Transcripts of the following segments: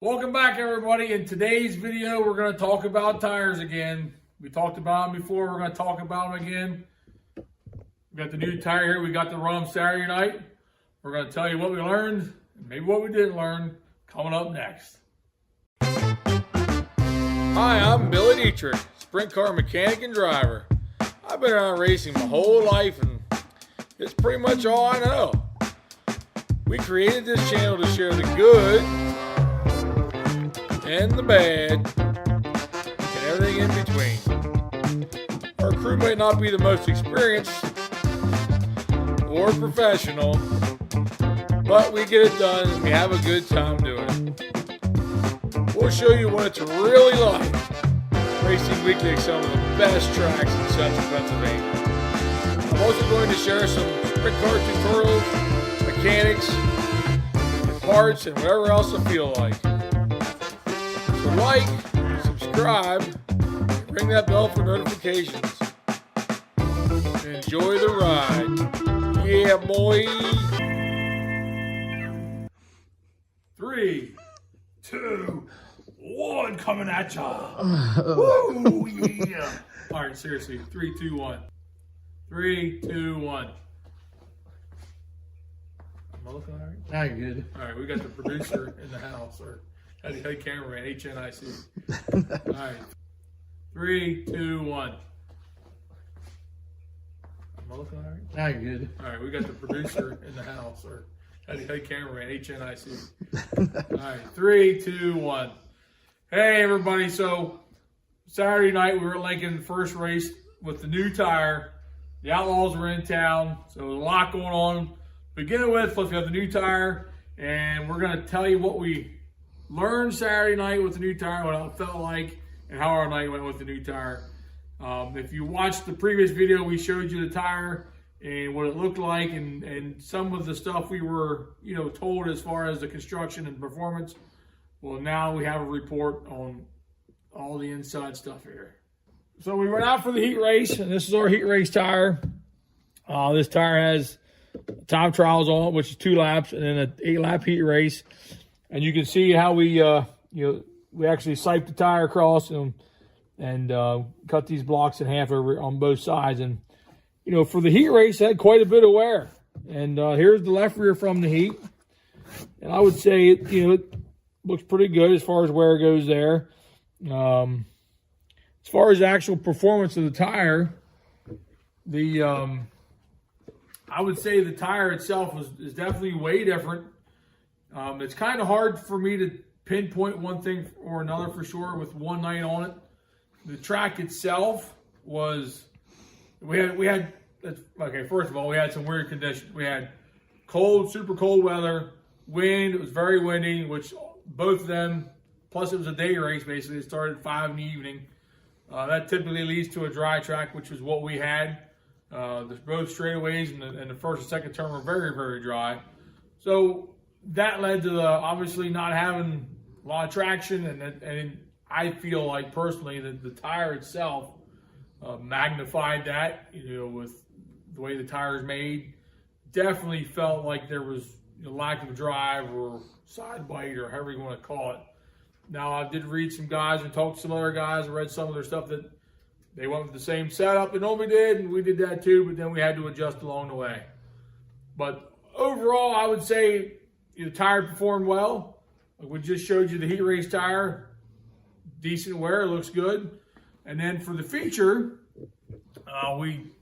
Welcome back, everybody. In today's video, we're going to talk about tires again. We talked about them before. We're going to talk about them again. We got the new tire here. We got to run them Saturday night. We're going to tell you what we learned and maybe what we didn't learn coming up next. Hi, I'm Billy Dietrich, sprint car mechanic and driver. I've been around racing my whole life, and it's pretty much all I know. We created this channel to share the good and the bad, and everything in between. Our crew may not be the most experienced or professional, but we get it done and we have a good time doing it. We'll show you what it's really like racing weekly at some of the best tracks in central Pennsylvania. I'm also going to share some sprint car tutorials, mechanics, and parts, and whatever else I feel like. So like, subscribe, and ring that bell for notifications. Enjoy the ride. Yeah, boy. 3, 2, 1, coming at ya. Woo, yeah. All right, seriously. 3, 2, 1. 3, 2, 1. Am I looking all right? Now you're good. All right, we got the producer in the house, or hey, cameraman, HNIC. All right, 3, 2, 1. Am I looking all right? Now you're good. All right, we got the producer in the house, or hey, cameraman, HNIC. All right, 3, 2, 1. Hey, everybody. So Saturday night we were at Lincoln, first race with the new tire. The Outlaws were in town, so there was a lot going on. Beginning with, plus we have the new tire, and we're going to tell you what we learned Saturday night with the new tire, what it felt like, and how our night went with the new tire. If you watched the previous video, we showed you the tire and what it looked like, and some of the stuff we were, told as far as the construction and performance. Well, now we have a report on all the inside stuff here. So we went out for the heat race, and this is our heat race tire. This tire has time trials on it, which is 2 laps, and then an 8-lap heat race. And you can see how we actually siped the tire across and cut these blocks in half over on both sides. And for the heat race, it had quite a bit of wear. And here's the left rear from the heat, and I would say it looks pretty good as far as wear goes there. As far as the actual performance of the tire, I would say the tire itself is definitely way different. It's kind of hard for me to pinpoint one thing or another for sure with one night on it. The track itself was, first of all, we had some weird conditions. We had cold, super cold weather, wind. It was very windy, which both of them, plus it was a day race basically. It started at 5 in the evening. That typically leads to a dry track, which is what we had. The both straightaways and the first and second turn were very, very dry. So that led to obviously not having a lot of traction, and I feel like personally that the tire itself magnified that, with the way the tire is made. Definitely felt like there was a lack of drive or side bite or however you want to call it. Now, I did read some guys and talked to some other guys and read some of their stuff that they went with the same setup that Omi did, and we did that too, but then we had to adjust along the way. But overall, I would say the tire performed well. We just showed you the heat race tire. Decent wear, looks good. And then for the feature, we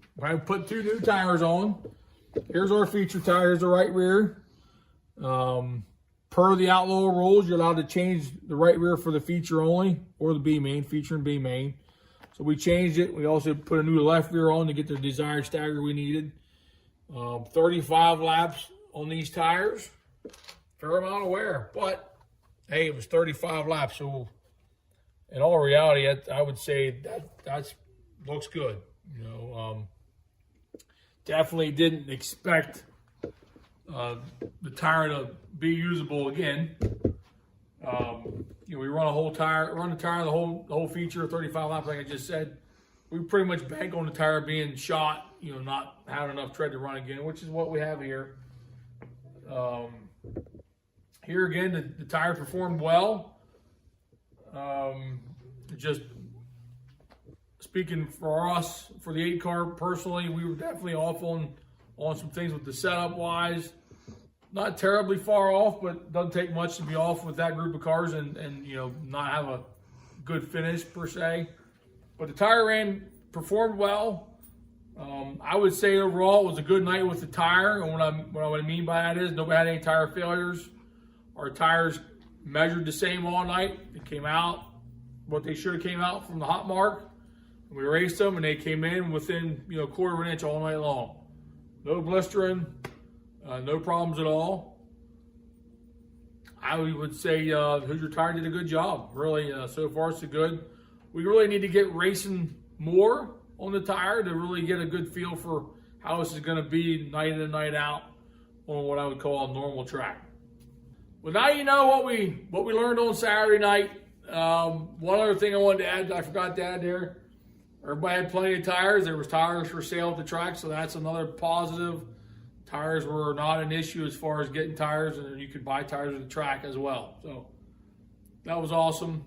put 2 new tires on. Here's our feature tire. Here's the right rear. Per the Outlaw rules, you're allowed to change the right rear for the feature only, or the B main, feature and B main. So we changed it. We also put a new left rear on to get the desired stagger we needed. 35 laps on these tires. Fair amount of wear, but hey, it was 35 laps. So in all reality, I would say that looks good. Definitely didn't expect the tire to be usable again. We run the tire the whole feature, 35 laps, like I just said. We pretty much bank on the tire being shot, not having enough tread to run again, which is what we have here. Here again, the tire performed well. Just speaking for us, for the 8 car personally, we were definitely off on some things with the setup wise. Not terribly far off, but doesn't take much to be off with that group of cars and not have a good finish per se. But the tire performed well. I would say overall it was a good night with the tire, and what I mean by that is nobody had any tire failures. Our tires measured the same all night. It came out what they should have came out from the hot mark. We raced them, and they came in within quarter of an inch all night long. No blistering, no problems at all. I would say Hoosier Tire did a good job. Really, so far so good. We really need to get racing more on the tire to really get a good feel for how this is going to be night in and night out on what I would call a normal track. Well, now you know what we learned on Saturday night. One other thing I wanted to add, I forgot to add there. Everybody had plenty of tires. There was tires for sale at the track, so that's another positive. Tires were not an issue as far as getting tires, and you could buy tires at the track as well. So that was awesome.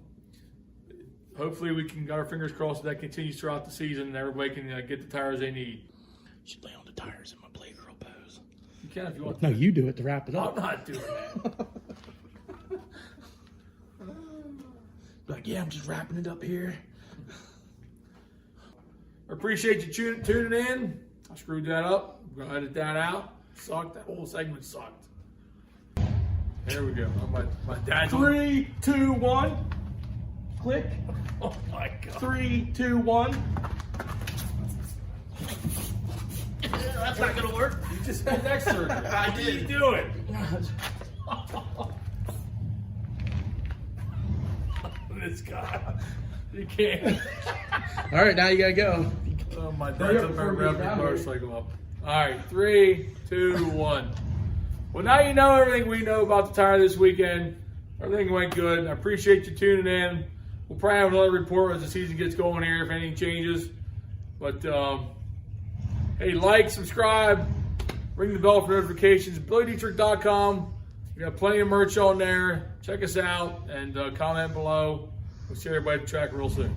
Hopefully we can got our fingers crossed that continues throughout the season and everybody can get the tires they need. You should lay on the tires in my Playgirl pose. You can if you want No, to. you do it to wrap it up. I'm not doing that. Like, yeah, I'm just wrapping it up here. I appreciate you tuning in. I screwed that up. I'm going to edit that out. Sucked. That whole segment sucked. There we go. My dad's 3, 2, 1. Click. Oh my God. 3, 2, 1. That's not gonna work. You just had neck surgery. I did. Do it. This guy. You can't. All right, now you gotta go. Oh, my dad's up there grabbing the motorcycle up. All right, 3, 2, 1. Well, now you know everything we know about the tire this weekend. Everything went good. I appreciate you tuning in. We'll probably have another report as the season gets going here if anything changes. But, hey, like, subscribe, ring the bell for notifications. BillyDietrich.com. We got plenty of merch on there. Check us out and comment below. We'll see everybody at the track real soon.